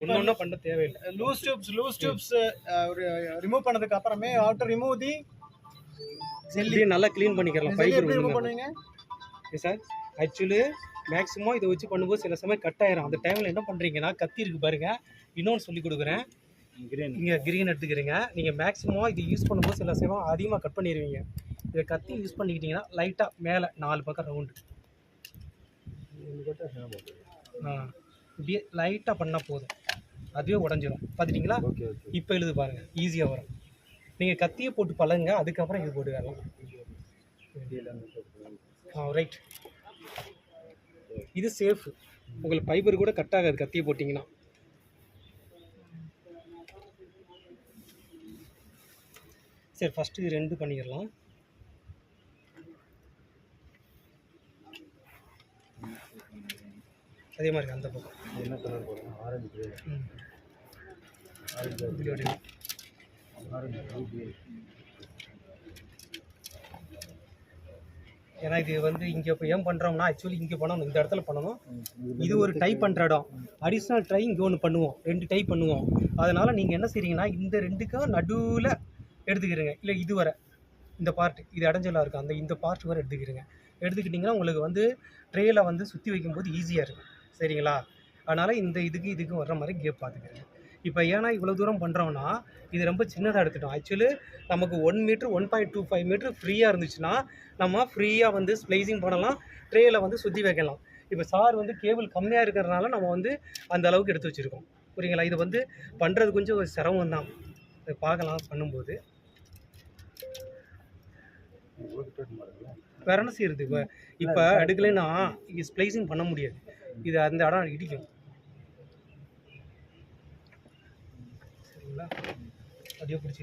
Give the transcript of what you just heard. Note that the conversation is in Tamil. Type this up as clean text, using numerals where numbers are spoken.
ஒன்னொன்னா பண்ண தேவையில்லை. லூஸ் டியூப்ஸ் ரிமூவ் பண்ணதுக்கு அப்புறமே ஆஃப்டர் ரிமூவ் தி ஜெல்லி நல்லா க்ளீன் பண்ணிக்கலாம். ஃபைபர் ரிமூவ் பண்ணுவீங்க சார். ஆக்சுவலி மேக்ஸிமம் இதை வச்சு பண்ணும்போது சில சமயம் கட் ஆயிரும். அந்த டைமில் என்ன பண்ணுறீங்கன்னா, கத்தி இருக்கு பாருங்க, இன்னொன்று சொல்லி கொடுக்குறேன். இங்கே கிரீன் எடுத்துக்கிறீங்க. நீங்கள் மேக்ஸிமம் இது யூஸ் பண்ணும்போது சில சமயம் அதிகமாக கட் பண்ணிடுவீங்க. இதை கத்தி யூஸ் பண்ணிக்கிட்டிங்கன்னா லைட்டாக மேலே 4 பக்கம் ரவுண்டு இப்படியே லைட்டாக பண்ணால் போதும், அதுவே உடஞ்சிரும். பார்த்துட்டிங்களா? இப்போ எழுது பாருங்கள், ஈஸியாக வரும். நீங்கள் கத்தியை போட்டு பழகுங்க, அதுக்கப்புறம் இது போட்டு வரலாம். ரைட், இது சேஃபு. உங்களுக்கு ஃபைபர் கூட கட் ஆகாது கத்தியை போட்டிங்கன்னா. சரி, ஃபஸ்ட்டு இது 2 பண்ணிடலாம். அதே மாதிரி அந்த பக்கம் என்ன கலர் போடுறோம்? ஆரஞ்சு ஏன்னா இது வந்து இங்கே இப்போ ஏன் பண்ணுறோம்னா, ஆக்சுவலி இங்கே பண்ணணும், இந்த இடத்துல பண்ணணும். இது ஒரு டைப் பண்ணுற இடம். அடிஷ்னல் ட்ரை இங்கே ஒன்று பண்ணுவோம், 2 டைப் பண்ணுவோம். அதனால் நீங்கள் என்ன செய்றீங்கன்னா, இந்த 2க்கும் நடுவில் எடுத்துக்கிறீங்க. இல்லை இது வர இந்த பார்ட், இது அடைஞ்சலாக இருக்குது, இந்த பார்ட் வரை எடுத்துக்கிறீங்க. எடுத்துக்கிட்டிங்கன்னா உங்களுக்கு வந்து ட்ரேயில் வந்து சுற்றி வைக்கும்போது ஈஸியாக இருக்கும். சரிங்களா? அதனால் இந்த இதுக்கும் வர்ற மாதிரி கேப் பார்த்துக்கிறேன். இப்போ ஏன்னா இவ்வளோ தூரம் பண்ணுறோன்னா, இது ரொம்ப சின்னதாக எடுத்துட்டோம். ஆக்சுவலி நமக்கு 1 மீட்ரு 1.25 மீட்ரு ஃப்ரீயாக இருந்துச்சுன்னா நம்ம ஃப்ரீயாக வந்து ஸ்ப்ளைசிங் பண்ணலாம், ட்ரேயில் வந்து சுற்றி வைக்கலாம். இப்போ சார் வந்து கேபிள் கம்மியாக இருக்கிறதுனால நம்ம வந்து அந்த அளவுக்கு எடுத்து வச்சுருக்கோம். புரியுங்களா? இது வந்து பண்ணுறது கொஞ்சம் சிரமம் தான். இதை பார்க்கலாம் பண்ணும்போது. வேற என்ன செய்யுது? இப்போ எடுக்கலைன்னா ஸ்ப்ளைசிங் பண்ண முடியாது. இது அந்த இடம் இடிக்கும். சரிங்களா? அப்படியே பிடிச்சி